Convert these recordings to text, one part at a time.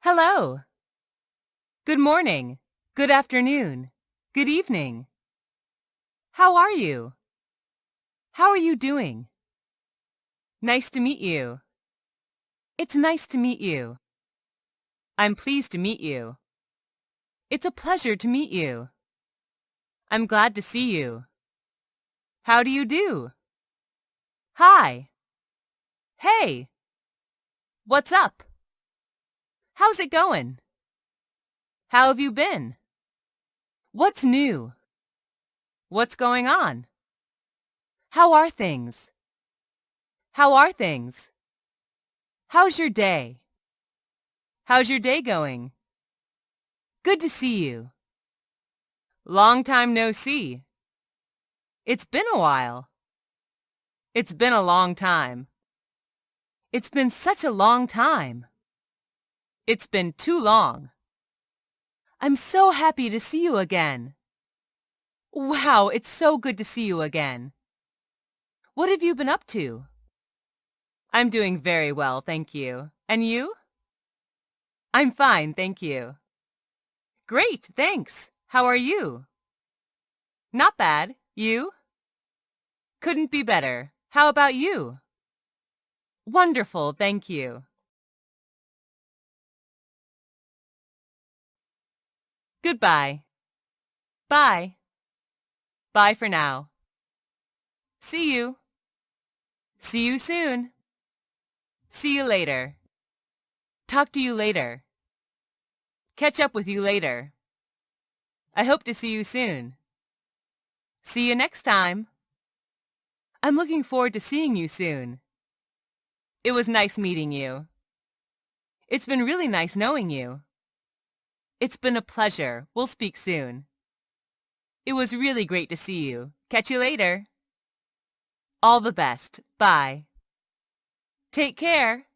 Hello. Good morning. Good afternoon. Good evening. How are you? How are you doing? Nice to meet you. It's nice to meet you. I'm pleased to meet you. It's a pleasure to meet you. I'm glad to see you. How do you do? Hi. Hey. What's up? How's it going? How have you been? What's new? What's going on? How are things? How are things? How's your day? How's your day going? Good to see you. Long time no see. It's been a while. It's been a long time. It's been such a long time. It's been too long. I'm so happy to see you again. Wow, it's so good to see you again. What have you been up to? I'm doing very well, thank you. And you? I'm fine, thank you. Great, thanks. How are you? Not bad. You? Couldn't be better. How about you? Wonderful, thank you. Goodbye. Bye. Bye for now. See you. See you soon. See you later. Talk to you later. Catch up with you later. I hope to see you soon. See you next time. I'm looking forward to seeing you soon. It was nice meeting you. It's been really nice knowing you. It's been a pleasure. We'll speak soon. It was really great to see you. Catch you later. All the best. Bye. Take care.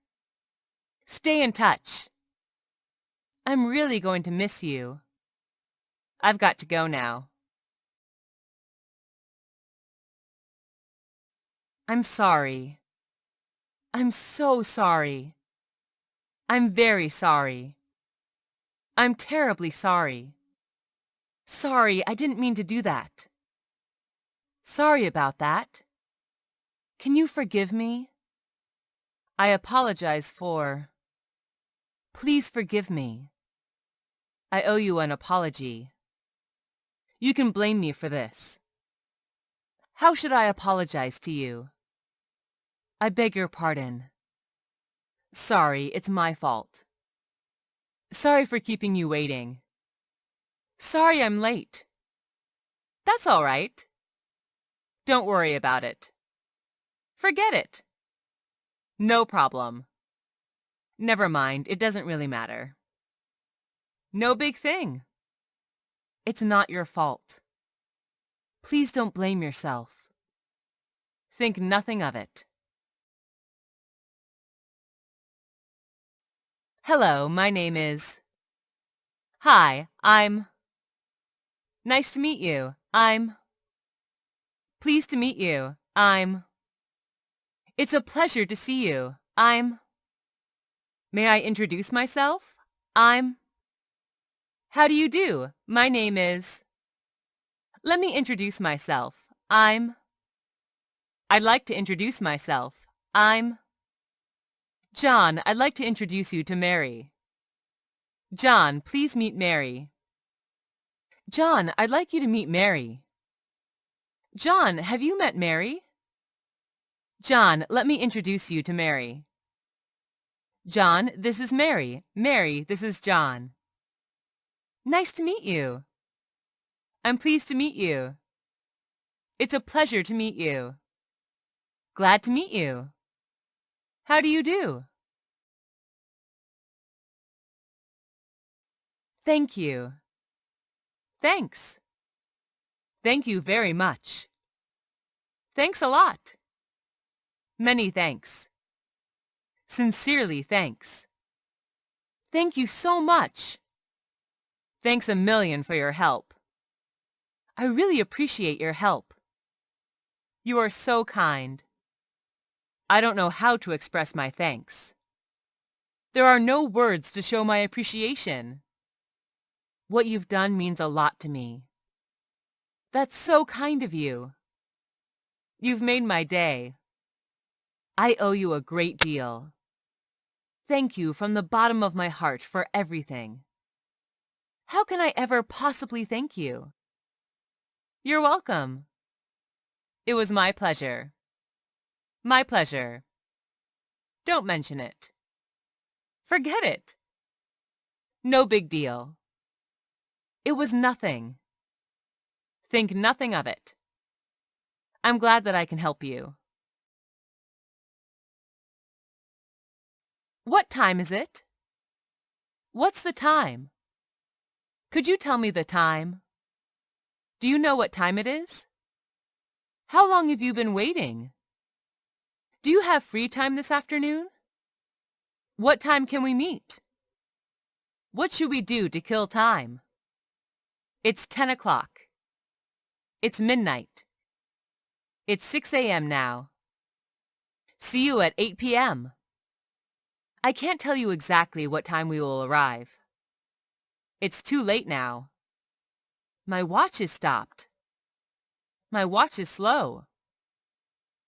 Stay in touch. I'm really going to miss you. I've got to go now. I'm sorry. I'm so sorry. I'm very sorry. I'm terribly sorry. Sorry, I didn't mean to do that. Sorry about that. Can you forgive me? I apologize for... Please forgive me. I owe you an apology. You can blame me for this. How should I apologize to you? I beg your pardon. Sorry, it's my fault. Sorry for keeping you waiting. Sorry I'm late. That's all right. Don't worry about it. Forget it. No problem. Never mind, it doesn't really matter. No big thing. It's not your fault. Please don't blame yourself. Think nothing of it. Hello, my name is... Hi, I'm... Nice to meet you. I'm... Pleased to meet you. I'm... It's a pleasure to see you. I'm... May I introduce myself? I'm... How do you do? My name is... Let me introduce myself. I'm... I'd like to introduce myself. I'm... John, I'd like to introduce you to Mary. John, please meet Mary. John, I'd like you to meet Mary. John, have you met Mary? John, let me introduce you to Mary. John, this is Mary. Mary, this is John. Nice to meet you. I'm pleased to meet you. It's a pleasure to meet you. Glad to meet you. How do you do? Thank you. Thanks. Thank you very much. Thanks a lot. Many thanks. Sincerely thanks. Thank you so much. Thanks a million for your help. I really appreciate your help. You are so kind. I don't know how to express my thanks. There are no words to show my appreciation. What you've done means a lot to me. That's so kind of you. You've made my day. I owe you a great deal. Thank you from the bottom of my heart for everything. How can I ever possibly thank you? You're welcome. It was my pleasure. My pleasure. Don't mention it. Forget it. No big deal. It was nothing. Think nothing of it. I'm glad that I can help you. What time is it? What's the time? Could you tell me the time? Do you know what time it is? How long have you been waiting? Do you have free time this afternoon? What time can we meet? What should we do to kill time? It's 10 o'clock. It's midnight. It's 6 a.m. now. See you at 8 p.m. I can't tell you exactly what time we will arrive. It's too late now. My watch is stopped. My watch is slow.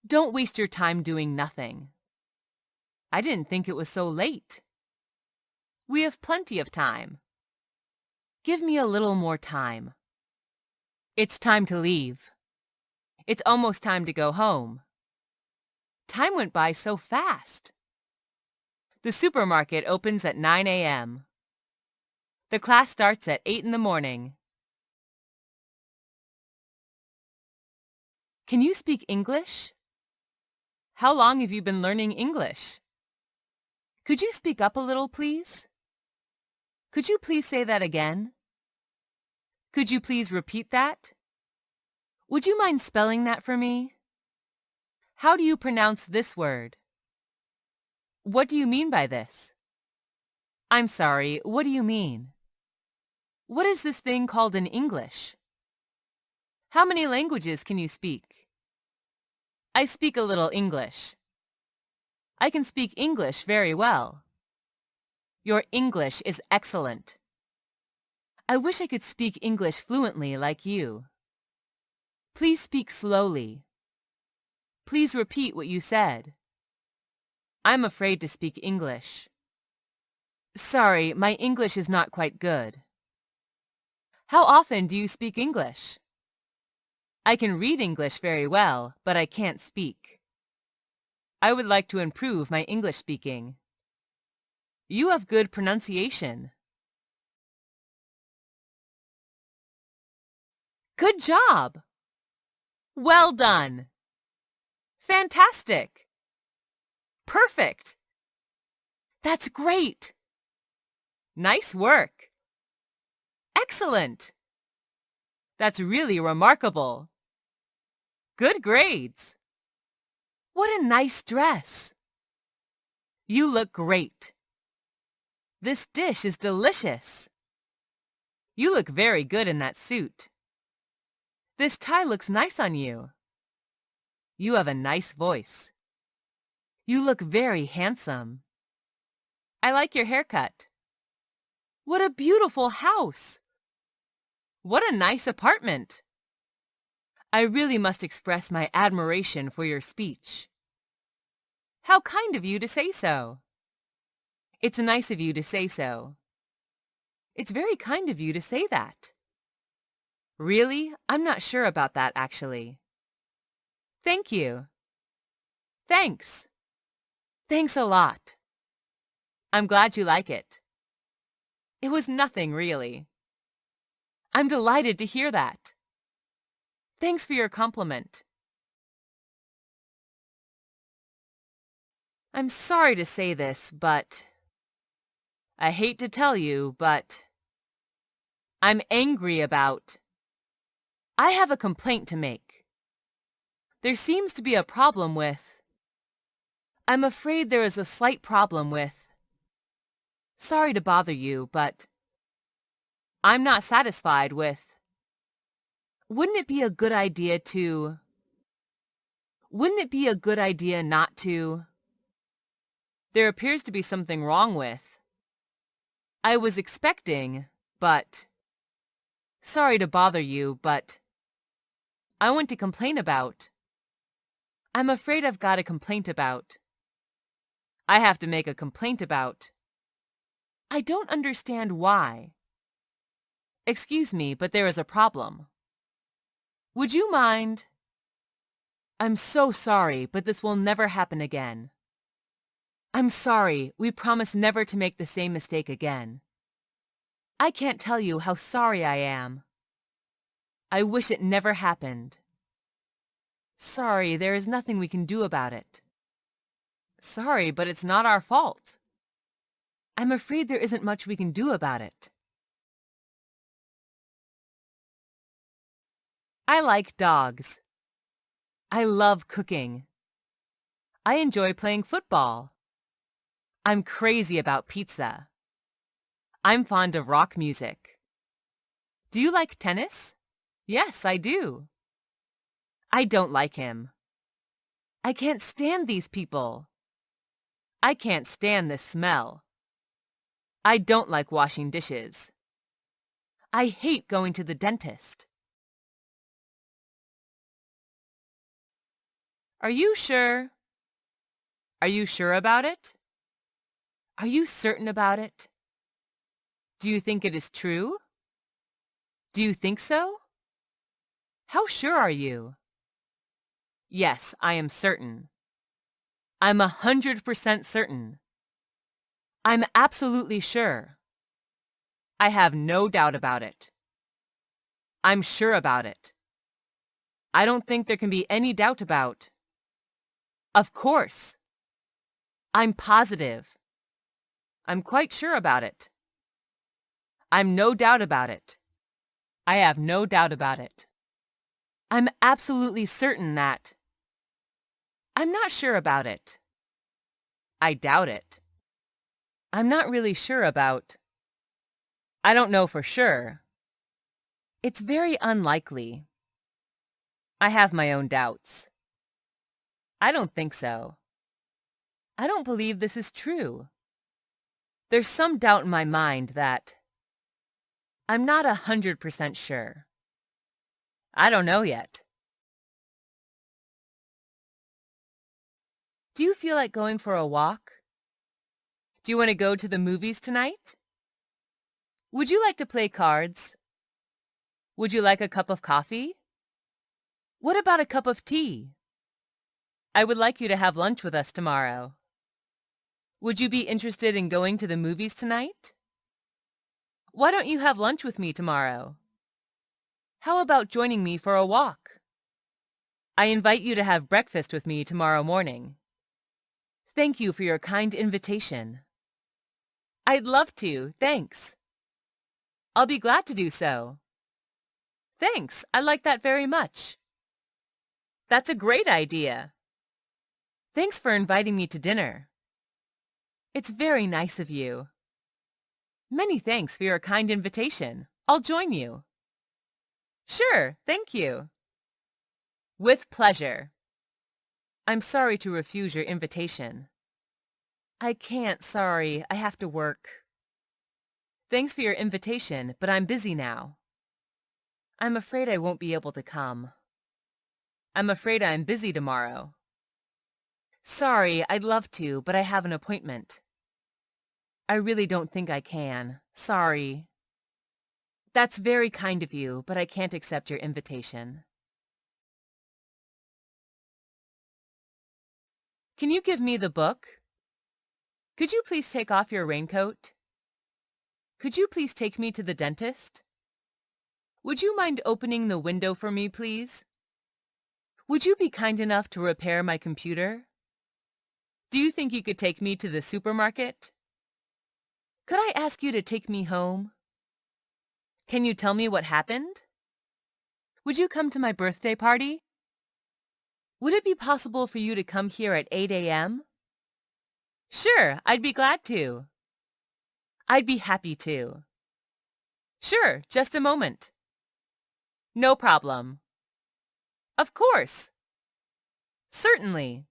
Don't waste your time doing nothing. I didn't think it was so late. We have plenty of time. Give me a little more time. It's time to leave. It's almost time to go home. Time went by so fast. The supermarket opens at 9 a.m. The class starts at 8 in the morning. Can you speak English? How long have you been learning English? Could you speak up a little, please? Could you please say that again? Could you please repeat that? Would you mind spelling that for me? How do you pronounce this word? What do you mean by this? I'm sorry, what do you mean? What is this thing called in English? How many languages can you speak? I speak a little English. I can speak English very well. Your English is excellent. I wish I could speak English fluently like you. Please speak slowly. Please repeat what you said. I'm afraid to speak English. Sorry, my English is not quite good. How often do you speak English? I can read English very well, but I can't speak. I would like to improve my English speaking. You have good pronunciation. Good job! Well done! Fantastic! Perfect! That's great! Nice work! Excellent! That's really remarkable! Good grades! What a nice dress! You look great! This dish is delicious! You look very good in that suit. This tie looks nice on you. You have a nice voice. You look very handsome. I like your haircut. What a beautiful house! What a nice apartment! I really must express my admiration for your speech. How kind of you to say so. It's nice of you to say so. It's very kind of you to say that. Really? I'm not sure about that, actually. Thank you. Thanks. Thanks a lot. I'm glad you like it. It was nothing, really. I'm delighted to hear that. Thanks for your compliment. I'm sorry to say this, but... I hate to tell you, but... I'm angry about... I have a complaint to make. There seems to be a problem with... I'm afraid there is a slight problem with... Sorry to bother you, but... I'm not satisfied with... Wouldn't it be a good idea to... Wouldn't it be a good idea not to... There appears to be something wrong with... I was expecting, but... Sorry to bother you, but... I want to complain about... I'm afraid I've got a complaint about... I have to make a complaint about... I don't understand why. Excuse me, but there is a problem. Would you mind... I'm so sorry, but this will never happen again. I'm sorry, we promise never to make the same mistake again. I can't tell you how sorry I am. I wish it never happened. Sorry, there is nothing we can do about it. Sorry, but it's not our fault. I'm afraid there isn't much we can do about it. I like dogs. I love cooking. I enjoy playing football. I'm crazy about pizza. I'm fond of rock music. Do you like tennis? Yes, I do. I don't like him. I can't stand these people. I can't stand this smell. I don't like washing dishes. I hate going to the dentist. Are you sure? Are you sure about it? Are you certain about it? Do you think it is true? Do you think so? How sure are you? Yes, I am certain. I'm 100% certain. I'm absolutely sure. I have no doubt about it. I'm sure about it. I don't think there can be any doubt about. Of course. I'm positive. I'm quite sure about it. I'm no doubt about it. I have no doubt about it. I'm absolutely certain that. I'm not sure about it. I doubt it. I'm not really sure about. I don't know for sure. It's very unlikely. I have my own doubts. I don't think so. I don't believe this is true. There's some doubt in my mind that. I'm not 100% sure. I don't know yet. Do you feel like going for a walk? Do you want to go to the movies tonight? Would you like to play cards? Would you like a cup of coffee? What about a cup of tea? I would like you to have lunch with us tomorrow. Would you be interested in going to the movies tonight? Why don't you have lunch with me tomorrow? How about joining me for a walk? I invite you to have breakfast with me tomorrow morning. Thank you for your kind invitation. I'd love to, thanks. I'll be glad to do so. Thanks, I like that very much. That's a great idea. Thanks for inviting me to dinner. It's very nice of you. Many thanks for your kind invitation. I'll join you. Sure, thank you. With pleasure. I'm sorry to refuse your invitation. I can't, sorry, I have to work. Thanks for your invitation, but I'm busy now. I'm afraid I won't be able to come. I'm afraid I'm busy tomorrow. Sorry, I'd love to, but I have an appointment. I really don't think I can. Sorry. That's very kind of you, but I can't accept your invitation. Can you give me the book? Could you please take off your raincoat? Could you please take me to the dentist? Would you mind opening the window for me, please? Would you be kind enough to repair my computer? Do you think you could take me to the supermarket? Could I ask you to take me home? Can you tell me what happened? Would you come to my birthday party? Would it be possible for you to come here at 8 a.m.? Sure, I'd be glad to. I'd be happy to. Sure, just a moment. No problem. Of course. Certainly.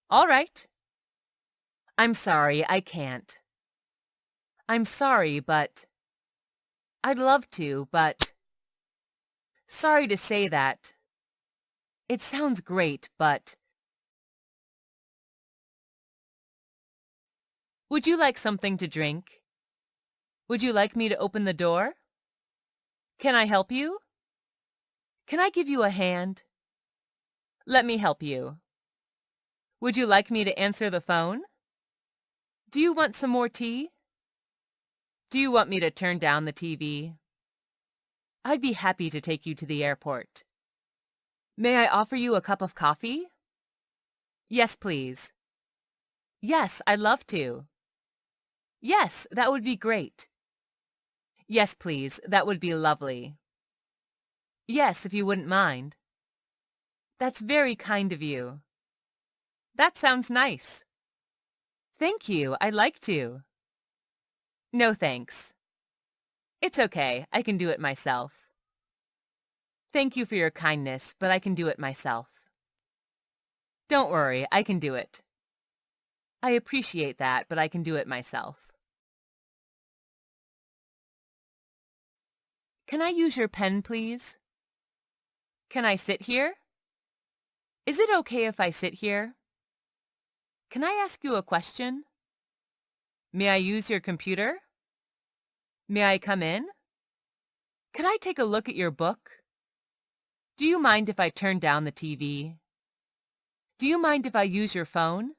All right. I'm sorry, I can't. I'm sorry, but I'd love to, but sorry to say that. It sounds great, but would you like something to drink? Would you like me to open the door? Can I help you? Can I give you a hand? Let me help you. Would you like me to answer the phone? Do you want some more tea? Do you want me to turn down the TV? I'd be happy to take you to the airport. May I offer you a cup of coffee? Yes, please. Yes, I'd love to. Yes, that would be great. Yes, please, that would be lovely. Yes, if you wouldn't mind. That's very kind of you. That sounds nice. Thank you, I'd like to. No thanks. It's okay, I can do it myself. Thank you for your kindness, but I can do it myself. Don't worry, I can do it. I appreciate that, but I can do it myself. Can I use your pen, please? Can I sit here? Is it okay if I sit here? Can I ask you a question? May I use your computer? May I come in? Could I take a look at your book? Do you mind if I turn down the TV? Do you mind if I use your phone?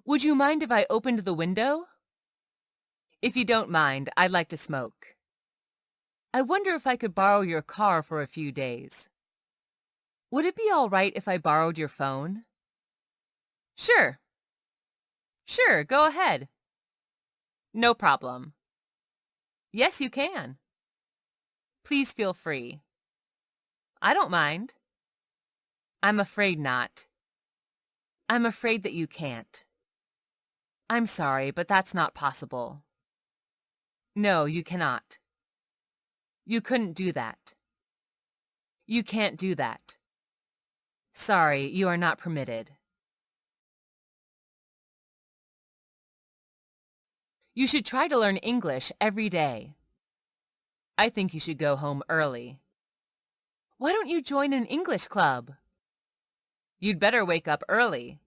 Would you mind if I opened the window? If you don't mind, I'd like to smoke. I wonder if I could borrow your car for a few days. Would it be all right if I borrowed your phone? Sure. Sure, go ahead. No problem. Yes, you can. Please feel free. I don't mind. I'm afraid not. I'm afraid that you can't. I'm sorry, but that's not possible. No, you cannot. You couldn't do that. You can't do that. Sorry, you are not permitted. You should try to learn English every day. I think you should go home early. Why don't you join an English club? You'd better wake up early.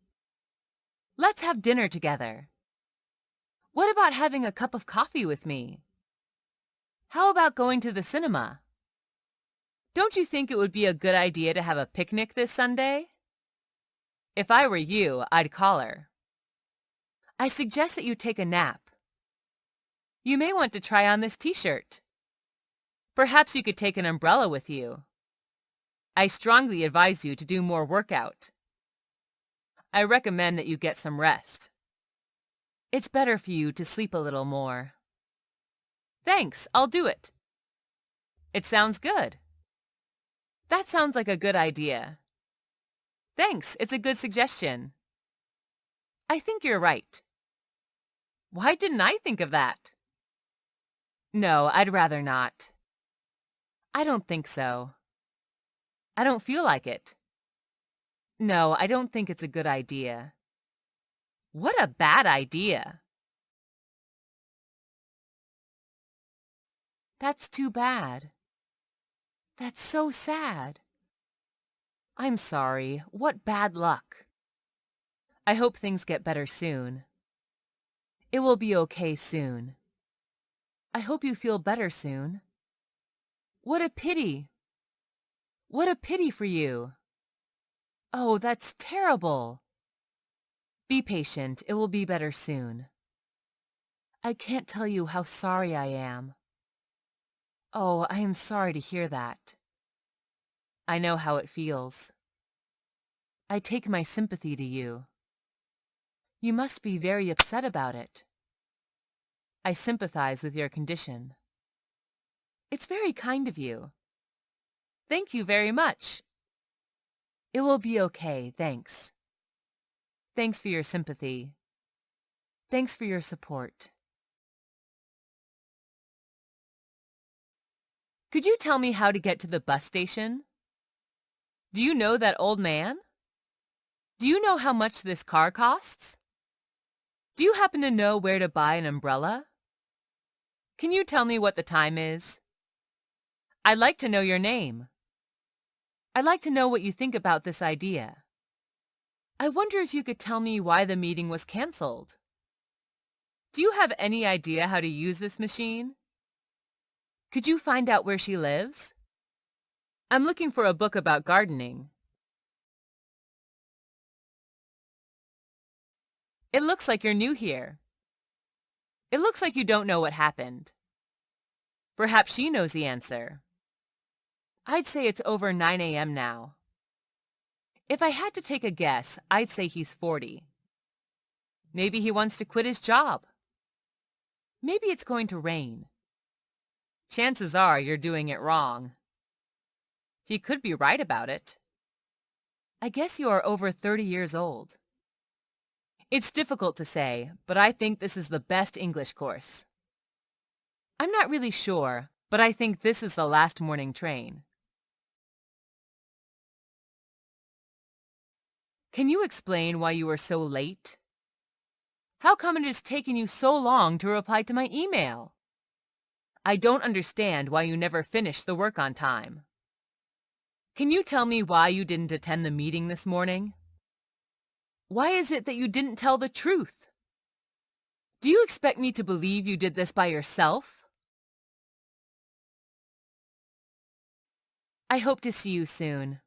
Let's have dinner together. What about having a cup of coffee with me? How about going to the cinema? Don't you think it would be a good idea to have a picnic this Sunday? If I were you, I'd call her. I suggest that you take a nap. You may want to try on this t-shirt. Perhaps you could take an umbrella with you. I strongly advise you to do more workout. I recommend that you get some rest. It's better for you to sleep a little more. Thanks, I'll do it. It sounds good. That sounds like a good idea. Thanks, it's a good suggestion. I think you're right. Why didn't I think of that? No, I'd rather not. I don't think so. I don't feel like it. No, I don't think it's a good idea. What a bad idea. That's too bad. That's so sad. I'm sorry. What bad luck. I hope things get better soon. It will be okay soon. I hope you feel better soon. What a pity. What a pity for you. Oh, that's terrible. Be patient. It will be better soon. I can't tell you how sorry I am. Oh, I am sorry to hear that. I know how it feels. I take my sympathy to you. You must be very upset about it. I sympathize with your condition. It's very kind of you. Thank you very much. It will be okay, thanks. Thanks for your sympathy. Thanks for your support. Could you tell me how to get to the bus station? Do you know that old man? Do you know how much this car costs? Do you happen to know where to buy an umbrella? Can you tell me what the time is? I'd like to know your name. I'd like to know what you think about this idea. I wonder if you could tell me why the meeting was canceled. Do you have any idea how to use this machine? Could you find out where she lives? I'm looking for a book about gardening. It looks like you're new here. It looks like you don't know what happened. Perhaps she knows the answer. I'd say it's over 9 a.m. now. If I had to take a guess, I'd say he's 40. Maybe he wants to quit his job. Maybe it's going to rain. Chances are you're doing it wrong. He could be right about it. I guess you are over 30 years old. It's difficult to say, but I think this is the best English course. I'm not really sure, but I think this is the last morning train. Can you explain why you were so late? How come it has taken you so long to reply to my email? I don't understand why you never finished the work on time. Can you tell me why you didn't attend the meeting this morning? Why is it that you didn't tell the truth? Do you expect me to believe you did this by yourself? I hope to see you soon.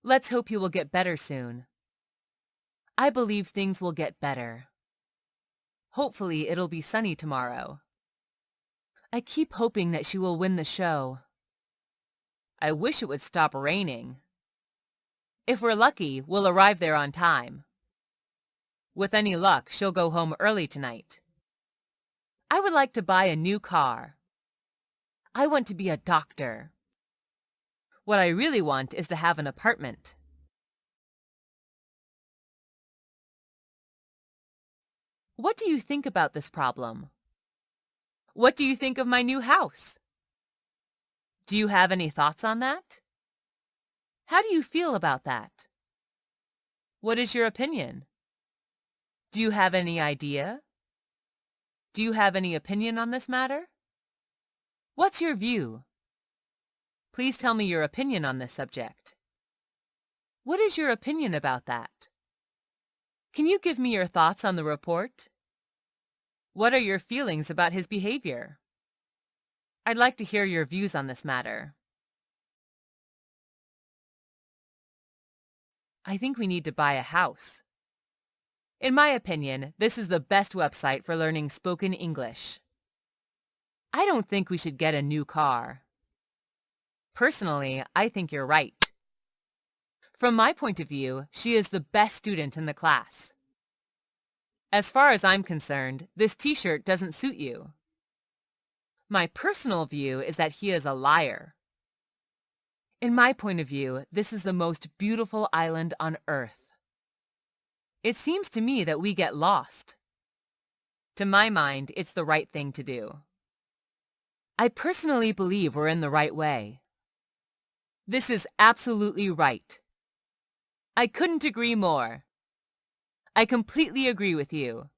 Let's hope you will get better soon. I believe things will get better. Hopefully it'll be sunny tomorrow. I keep hoping that she will win the show. I wish it would stop raining. If we're lucky, we'll arrive there on time. With any luck, she'll go home early tonight. I would like to buy a new car. I want to be a doctor. What I really want is to have an apartment. What do you think about this problem? What do you think of my new house? Do you have any thoughts on that? How do you feel about that? What is your opinion? Do you have any idea? Do you have any opinion on this matter? What's your view? Please tell me your opinion on this subject. What is your opinion about that? Can you give me your thoughts on the report? What are your feelings about his behavior? I'd like to hear your views on this matter. I think we need to buy a house. In my opinion, this is the best website for learning spoken English. I don't think we should get a new car. Personally, I think you're right. From my point of view, she is the best student in the class. As far as I'm concerned, this t-shirt doesn't suit you. My personal view is that he is a liar. In my point of view, this is the most beautiful island on earth. It seems to me that we get lost. To my mind, it's the right thing to do. I personally believe we're in the right way. This is absolutely right. I couldn't agree more. I completely agree with you.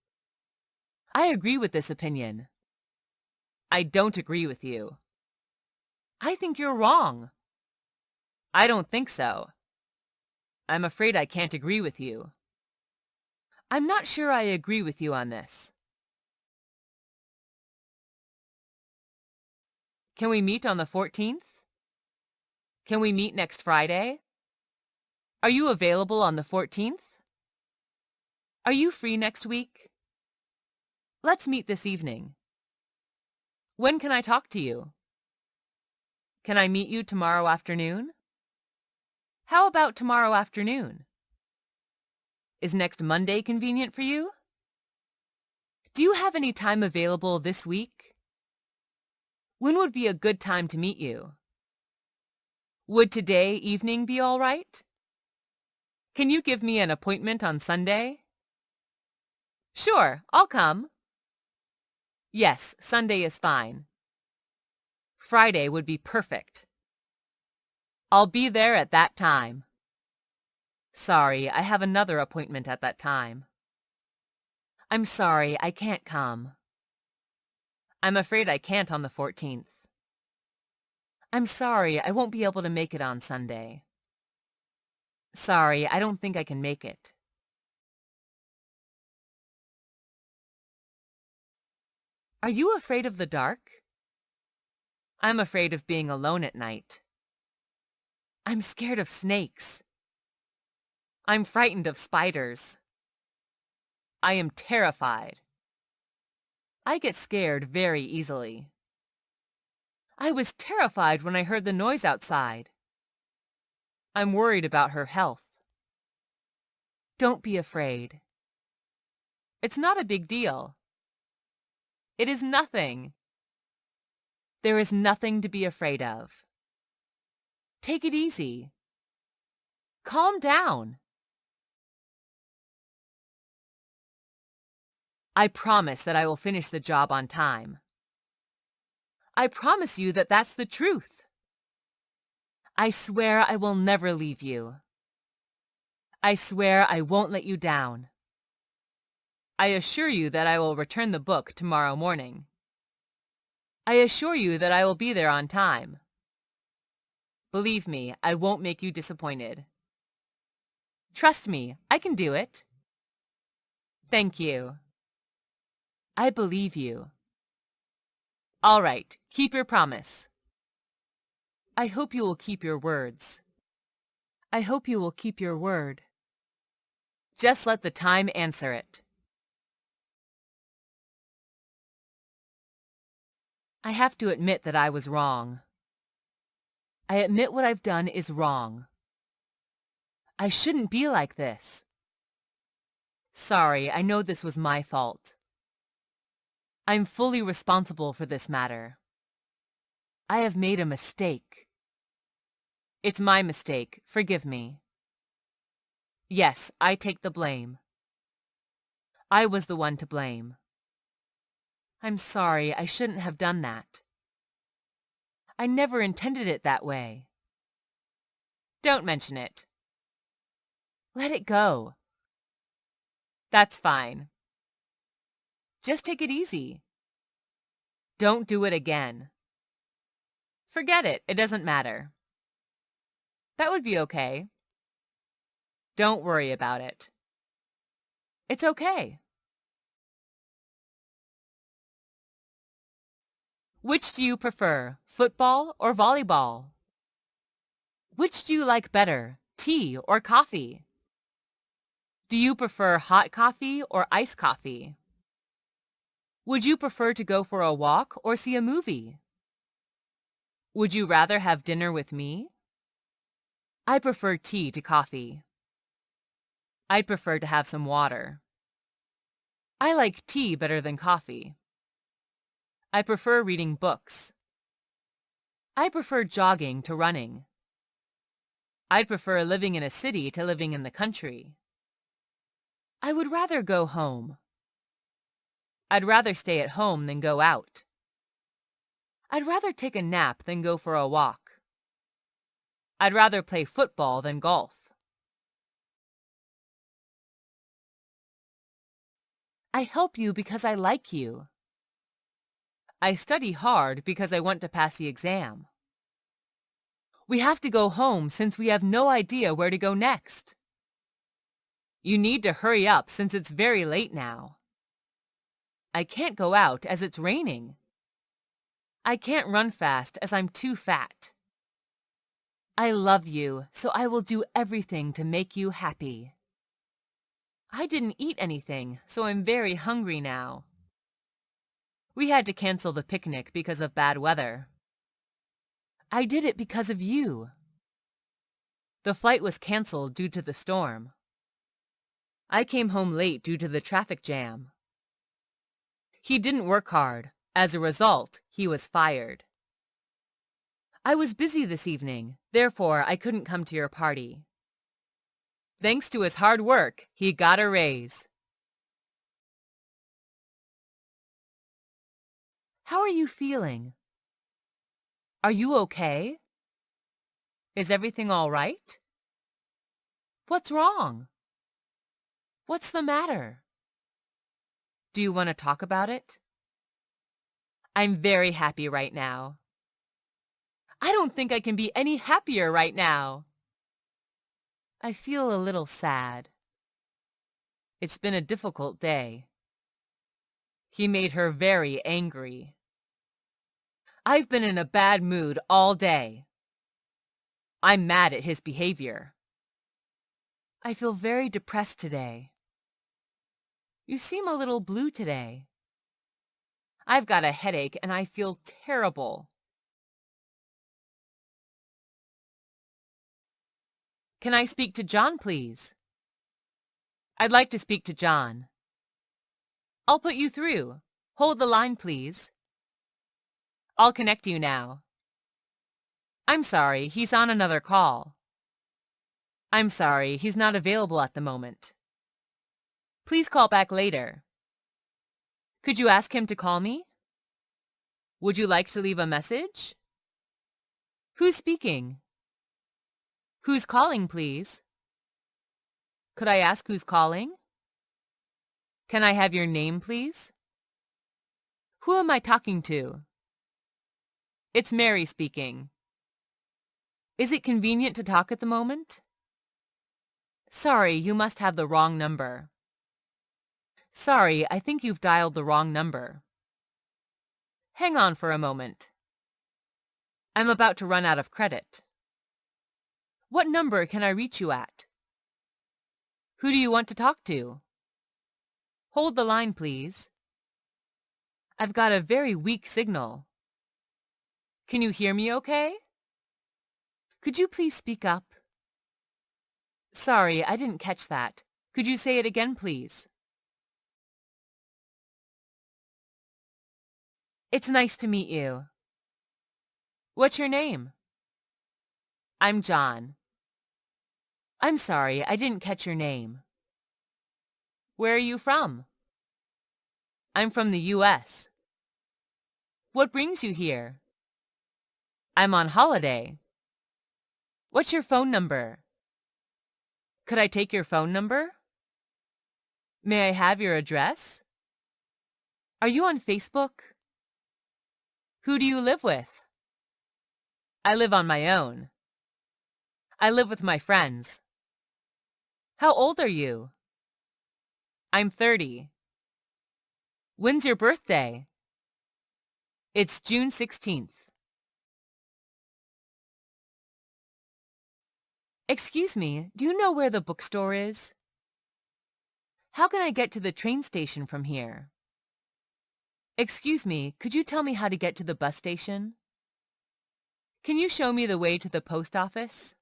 I agree with this opinion. I don't agree with you. I think you're wrong. I don't think so. I'm afraid I can't agree with you. I'm not sure I agree with you on this. Can we meet on the 14th? Can we meet next Friday? Are you available on the 14th? Are you free next week? Let's meet this evening. When can I talk to you? Can I meet you tomorrow afternoon? How about tomorrow afternoon? Is next Monday convenient for you? Do you have any time available this week? When would be a good time to meet you? Would today evening be all right? Can you give me an appointment on Sunday? Sure, I'll come. Yes, Sunday is fine. Friday would be perfect. I'll be there at that time. Sorry, I have another appointment at that time. I'm sorry, I can't come. I'm afraid I can't on the 14th. I'm sorry, I won't be able to make it on Sunday. Sorry, I don't think I can make it. Are you afraid of the dark? I'm afraid of being alone at night. I'm scared of snakes. I'm frightened of spiders. I am terrified. I get scared very easily. I was terrified when I heard the noise outside. I'm worried about her health. Don't be afraid. It's not a big deal. It is nothing. There is nothing to be afraid of. Take it easy. Calm down. I promise that I will finish the job on time. I promise you that that's the truth. I swear I will never leave you. I swear I won't let you down. I assure you that I will return the book tomorrow morning. I assure you that I will be there on time. Believe me, I won't make you disappointed. Trust me, I can do it. Thank you. I believe you. All right, keep your promise. I hope you will keep your words. I hope you will keep your word. Just let the time answer it. I have to admit that I was wrong. I admit what I've done is wrong. I shouldn't be like this. Sorry, I know this was my fault. I'm fully responsible for this matter. I have made a mistake. It's my mistake. Forgive me. Yes, I take the blame. I was the one to blame. I'm sorry, I shouldn't have done that. I never intended it that way. Don't mention it. Let it go. That's fine. Just take it easy. Don't do it again. Forget it, it doesn't matter. That would be okay. Don't worry about it. It's okay. Which do you prefer, football or volleyball? Which do you like better, tea or coffee? Do you prefer hot coffee or iced coffee? Would you prefer to go for a walk or see a movie? Would you rather have dinner with me? I prefer tea to coffee. I'd prefer to have some water. I like tea better than coffee. I prefer reading books. I prefer jogging to running. I'd prefer living in a city to living in the country. I would rather go home. I'd rather stay at home than go out. I'd rather take a nap than go for a walk. I'd rather play football than golf. I help you because I like you. I study hard because I want to pass the exam. We have to go home since we have no idea where to go next. You need to hurry up since it's very late now. I can't go out as it's raining. I can't run fast as I'm too fat. I love you, so I will do everything to make you happy. I didn't eat anything, so I'm very hungry now. We had to cancel the picnic because of bad weather. I did it because of you. The flight was canceled due to the storm. I came home late due to the traffic jam. He didn't work hard. As a result, he was fired. I was busy this evening, therefore I couldn't come to your party. Thanks to his hard work, he got a raise. How are you feeling? Are you okay? Is everything all right? What's wrong? What's the matter? Do you want to talk about it? I'm very happy right now. I don't think I can be any happier right now. I feel a little sad. It's been a difficult day. He made her very angry. I've been in a bad mood all day. I'm mad at his behavior. I feel very depressed today. You seem a little blue today. I've got a headache and I feel terrible. Can I speak to John, please? I'd like to speak to John. I'll put you through. Hold the line, please. I'll connect you now. I'm sorry, he's on another call. I'm sorry, he's not available at the moment. Please call back later. Could you ask him to call me? Would you like to leave a message? Who's speaking? Who's calling, please? Could I ask who's calling? Can I have your name, please? Who am I talking to? It's Mary speaking. Is it convenient to talk at the moment? Sorry, you must have the wrong number. Sorry, I think you've dialed the wrong number. Hang on for a moment. I'm about to run out of credit. What number can I reach you at? Who do you want to talk to? Hold the line, please. I've got a very weak signal. Can you hear me okay? Could you please speak up? Sorry, I didn't catch that. Could you say it again, please? It's nice to meet you. What's your name? I'm John. I'm sorry, I didn't catch your name. Where are you from? I'm from the U.S. What brings you here? I'm on holiday. What's your phone number? Could I take your phone number? May I have your address? Are you on Facebook? Who do you live with? I live on my own. I live with my friends. How old are you? I'm 30. When's your birthday? It's June 16th. Excuse me, do you know where the bookstore is? How can I get to the train station from here? Excuse me, could you tell me how to get to the bus station? Can you show me the way to the post office?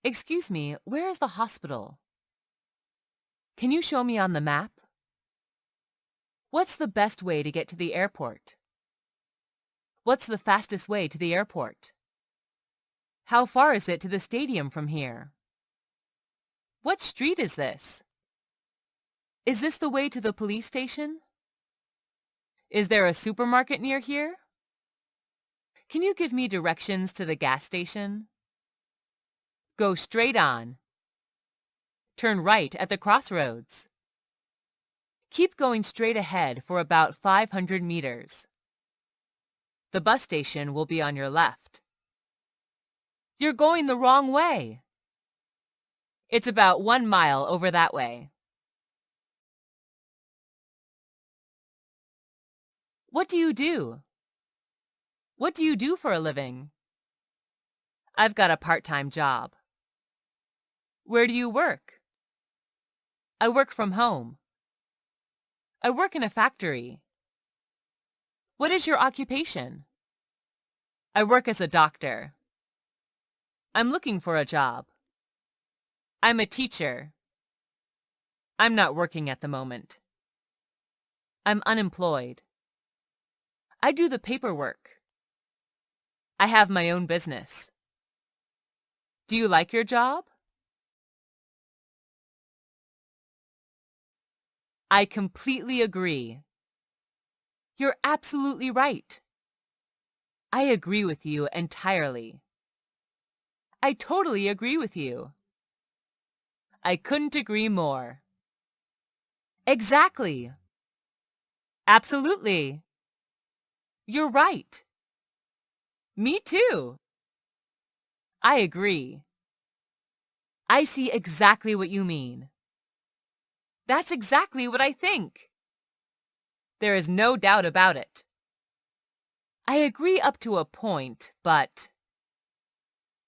Excuse me, where is the hospital? Can you show me on the map? What's the best way to get to the airport? What's the fastest way to the airport? How far is it to the stadium from here? What street is this? Is this the way to the police station? Is there a supermarket near here? Can you give me directions to the gas station? Go straight on. Turn right at the crossroads. Keep going straight ahead for about 500 meters. The bus station will be on your left. You're going the wrong way. It's about 1 mile over that way. What do you do? What do you do for a living? I've got a part-time job. Where do you work? I work from home. I work in a factory. What is your occupation? I work as a doctor. I'm looking for a job. I'm a teacher. I'm not working at the moment. I'm unemployed. I do the paperwork. I have my own business. Do you like your job? I completely agree. You're absolutely right. I agree with you entirely. I totally agree with you. I couldn't agree more. Exactly. Absolutely. You're right. Me too. I agree. I see exactly what you mean. That's exactly what I think. There is no doubt about it. I agree up to a point, but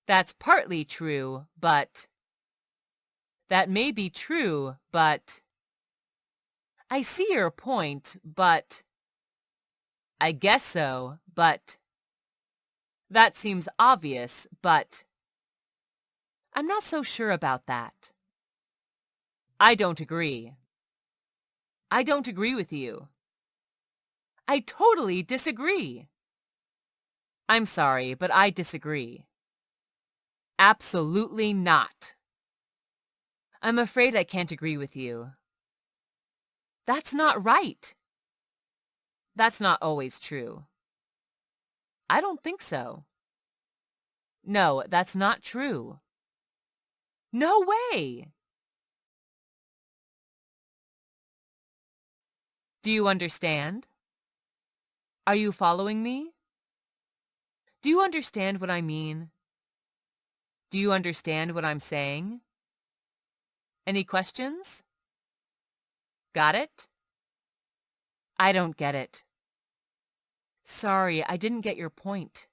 that's partly true, but that may be true, but I see your point, but I guess so, but that seems obvious, but I'm not so sure about that. I don't agree. I don't agree with you. I totally disagree. I'm sorry, but I disagree. Absolutely not. I'm afraid I can't agree with you. That's not right. That's not always true. I don't think so. No, that's not true. No way! Do you understand? Are you following me? Do you understand what I mean? Do you understand what I'm saying? Any questions? Got it? I don't get it. Sorry, I didn't get your point.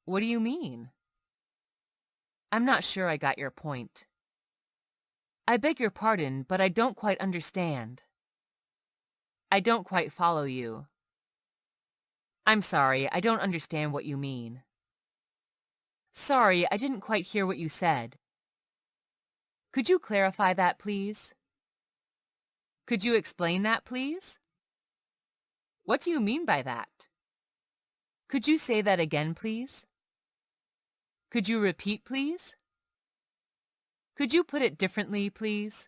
What do you mean? I'm not sure I got your point. I beg your pardon, but I don't quite understand. I don't quite follow you. I'm sorry, I don't understand what you mean. Sorry, I didn't quite hear what you said. Could you clarify that, please? Could you explain that, please? What do you mean by that? Could you say that again, please? Could you repeat, please? Could you put it differently, please?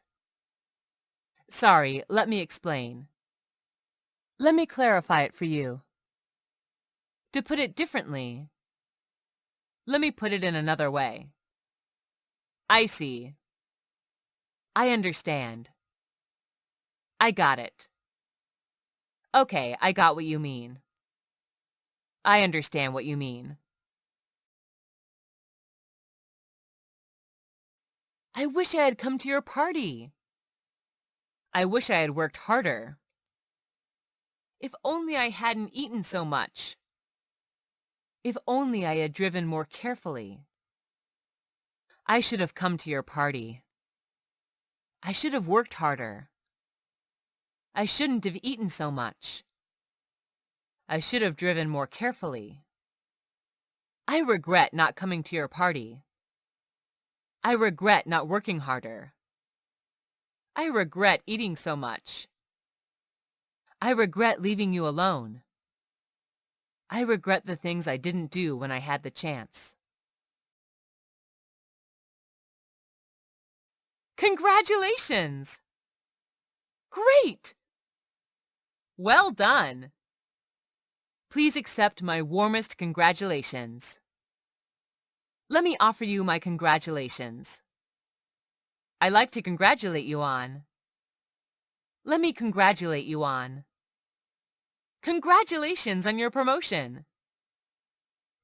Sorry, let me explain. Let me clarify it for you. To put it differently, let me put it in another way. I see. I understand. I got it. Okay, I got what you mean. I understand what you mean. I wish I had come to your party. I wish I had worked harder. If only I hadn't eaten so much. If only I had driven more carefully. I should have come to your party. I should have worked harder. I shouldn't have eaten so much. I should have driven more carefully. I regret not coming to your party. I regret not working harder. I regret eating so much. I regret leaving you alone. I regret the things I didn't do when I had the chance. Congratulations! Great! Well done! Please accept my warmest congratulations. Let me offer you my congratulations. I like to congratulate you on. Let me congratulate you on. Congratulations on your promotion.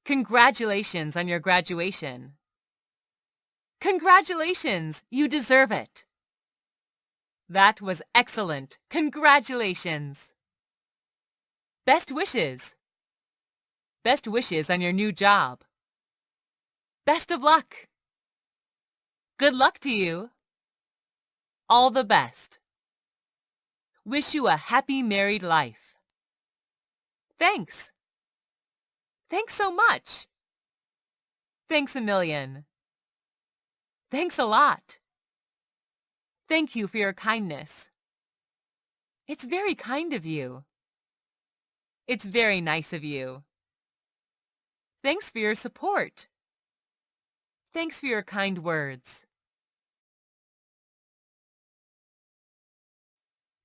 Congratulations on your graduation. Congratulations! You deserve it. That was excellent. Congratulations. Best wishes. Best wishes on your new job. Best of luck. Good luck to you. All the best. Wish you a happy married life. Thanks. Thanks so much. Thanks a million. Thanks a lot. Thank you for your kindness. It's very kind of you. It's very nice of you. Thanks for your support. Thanks for your kind words.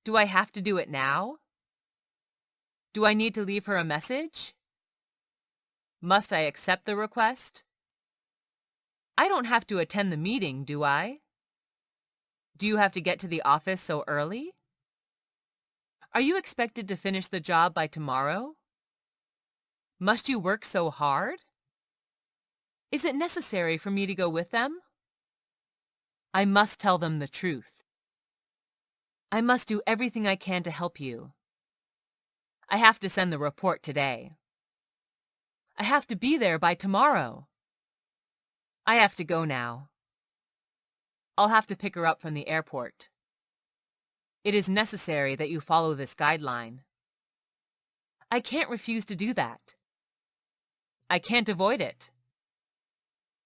Do I have to do it now? Do I need to leave her a message? Must I accept the request? I don't have to attend the meeting, do I? Do you have to get to the office so early? Are you expected to finish the job by tomorrow? Must you work so hard? Is it necessary for me to go with them? I must tell them the truth. I must do everything I can to help you. I have to send the report today. I have to be there by tomorrow. I have to go now. I'll have to pick her up from the airport. It is necessary that you follow this guideline. I can't refuse to do that. I can't avoid it.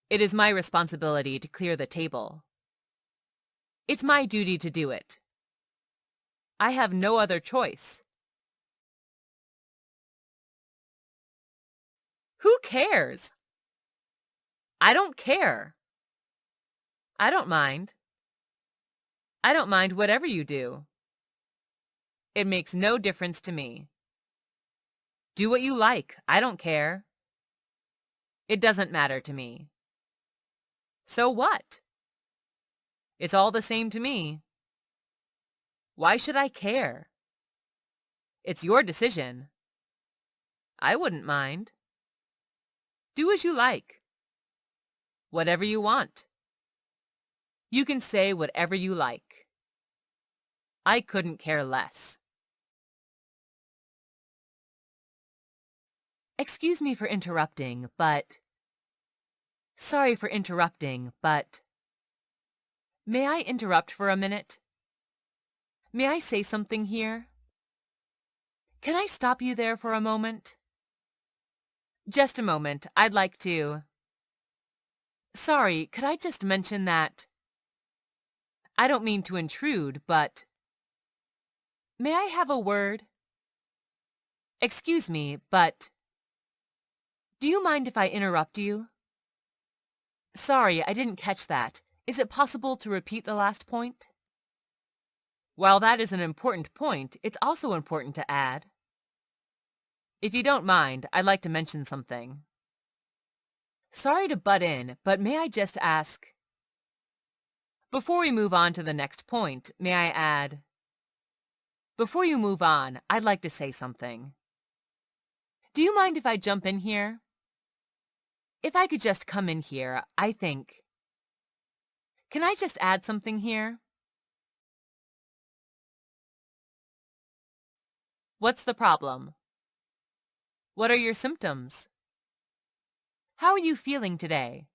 It is my responsibility to clear the table. It's my duty to do it. I have no other choice. Who cares? I don't care. I don't mind. I don't mind whatever you do. It makes no difference to me. Do what you like. I don't care. It doesn't matter to me. So what? It's all the same to me. Why should I care? It's your decision. I wouldn't mind. Do as you like. Whatever you want. You can say whatever you like. I couldn't care less. Excuse me for interrupting, but... Sorry for interrupting, but... May I interrupt for a minute? May I say something here? Can I stop you there for a moment? Just a moment. I'd like to... Sorry, could I just mention that... I don't mean to intrude, but... May I have a word? Excuse me, but... Do you mind if I interrupt you? Sorry, I didn't catch that. Is it possible to repeat the last point? While that is an important point, it's also important to add. If you don't mind, I'd like to mention something. Sorry to butt in, but may I just ask... Before we move on to the next point, may I add... Before you move on, I'd like to say something. Do you mind if I jump in here? If I could just come in here, I think... Can I just add something here? What's the problem? What are your symptoms? How are you feeling today?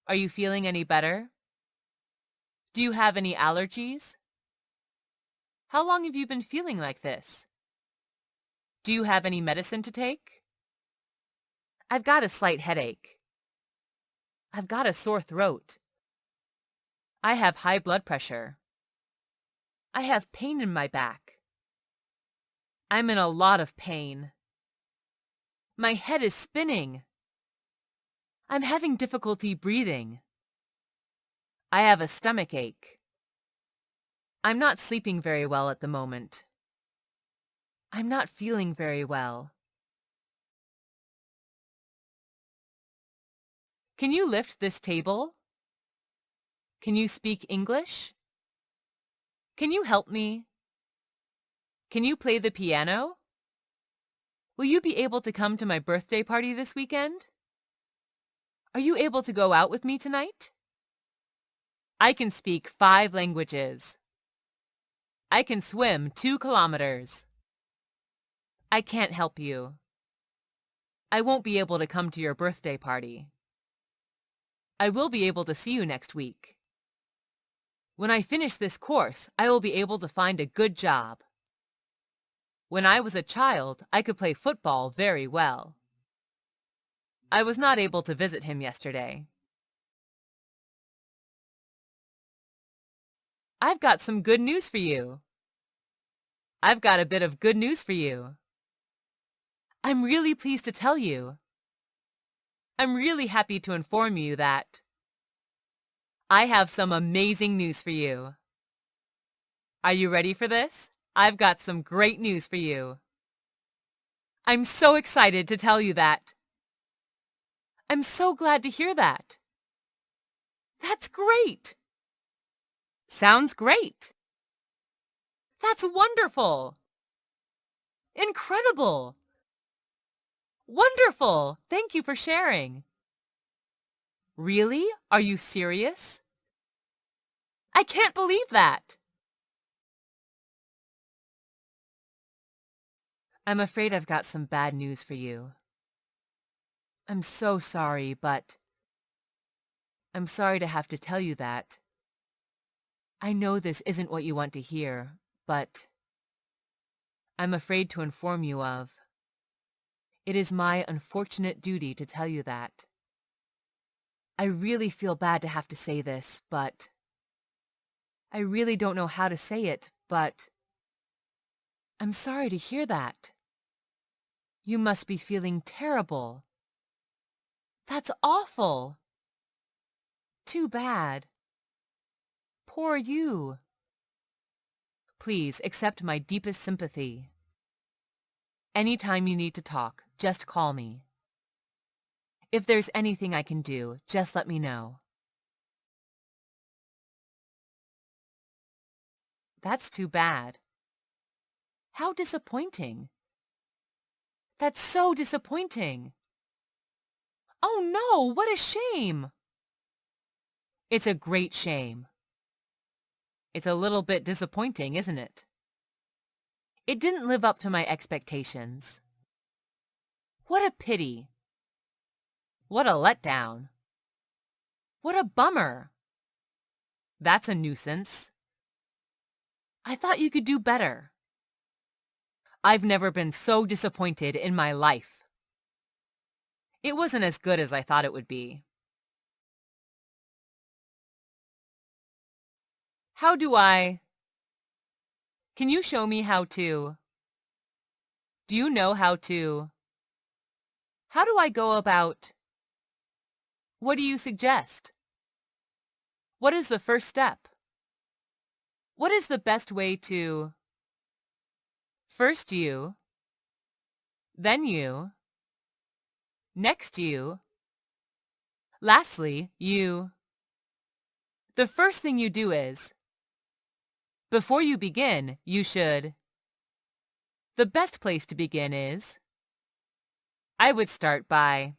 Are you feeling any better? Do you have any allergies? How long have you been feeling like this? Do you have any medicine to take? I've got a slight headache. I've got a sore throat. I have high blood pressure. I have pain in my back. I'm in a lot of pain. My head is spinning. I'm having difficulty breathing. I have a stomach ache. I'm not sleeping very well at the moment. I'm not feeling very well. Can you lift this table? Can you speak English? Can you help me? Can you play the piano? Will you be able to come to my birthday party this weekend? Are you able to go out with me tonight? I can speak 5 languages. I can swim 2 kilometers. I can't help you. I won't be able to come to your birthday party. I will be able to see you next week. When I finish this course, I will be able to find a good job. When I was a child, I could play football very well. I was not able to visit him yesterday. I've got some good news for you. I've got a bit of good news for you. I'm really pleased to tell you. I'm really happy to inform you that I have some amazing news for you. Are you ready for this? I've got some great news for you. I'm so excited to tell you that. I'm so glad to hear that. That's great. Sounds great. That's wonderful. Incredible. Wonderful! Thank you for sharing. Really? Are you serious? I can't believe that! I'm afraid I've got some bad news for you. I'm so sorry, but I'm sorry to have to tell you that. I know this isn't what you want to hear, but I'm afraid to inform you of. It is my unfortunate duty to tell you that. I really feel bad to have to say this, but I really don't know how to say it, but I'm sorry to hear that. You must be feeling terrible. That's awful. Too bad. Poor you. Please accept my deepest sympathy. Anytime you need to talk, just call me. If there's anything I can do, just let me know. That's too bad. How disappointing. That's so disappointing. Oh no, what a shame. It's a great shame. It's a little bit disappointing, isn't it? It didn't live up to my expectations. What a pity. What a letdown. What a bummer. That's a nuisance. I thought you could do better. I've never been so disappointed in my life. It wasn't as good as I thought it would be. How do I... Can you show me how to... Do you know how to... How do I go about... What do you suggest? What is the first step? What is the best way to... First you, then you, next you, lastly you. The first thing you do is, before you begin, you should. The best place to begin is, I would start by.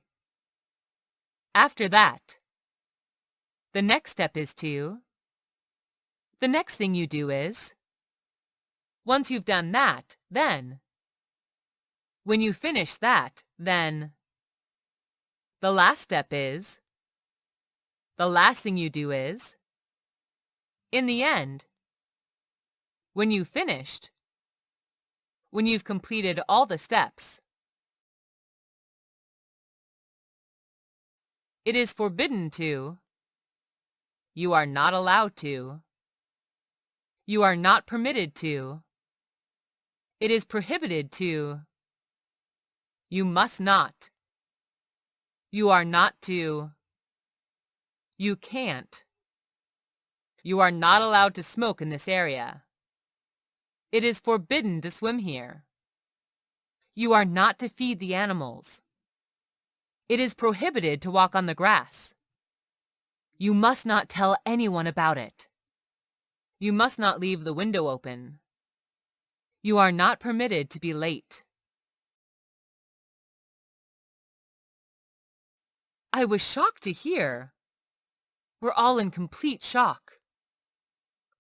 After that, the next step is to. The next thing you do is. Once you've done that, then. When you finish that, then. The last step is. The last thing you do is. In the end. When you've finished. When you've completed all the steps. It is forbidden to. You are not allowed to. You are not permitted to. It is prohibited to. You must not. You are not to. You can't. You are not allowed to smoke in this area. It is forbidden to swim here. You are not to feed the animals. It is prohibited to walk on the grass. You must not tell anyone about it. You must not leave the window open. You are not permitted to be late. I was shocked to hear. We're all in complete shock.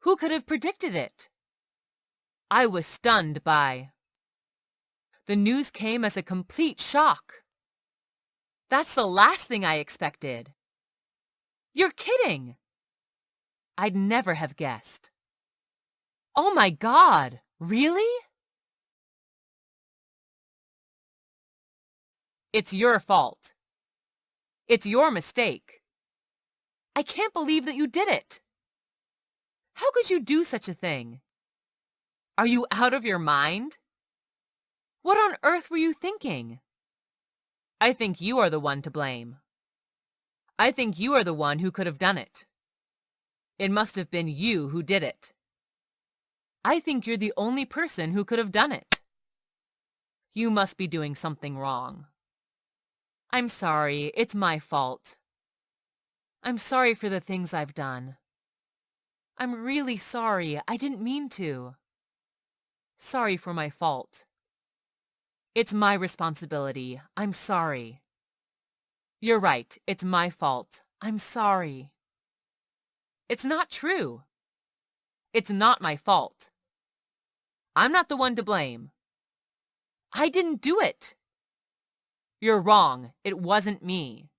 Who could have predicted it? I was stunned by. The news came as a complete shock. That's the last thing I expected. You're kidding! I'd never have guessed. Oh my God, really? It's your fault. It's your mistake. I can't believe that you did it. How could you do such a thing? Are you out of your mind? What on earth were you thinking? I think you are the one to blame. I think you are the one who could have done it. It must have been you who did it. I think you're the only person who could have done it. You must be doing something wrong. I'm sorry, it's my fault. I'm sorry for the things I've done. I'm really sorry, I didn't mean to. Sorry for my fault. It's my responsibility. I'm sorry. You're right. It's my fault. I'm sorry. It's not true. It's not my fault. I'm not the one to blame. I didn't do it. You're wrong. It wasn't me.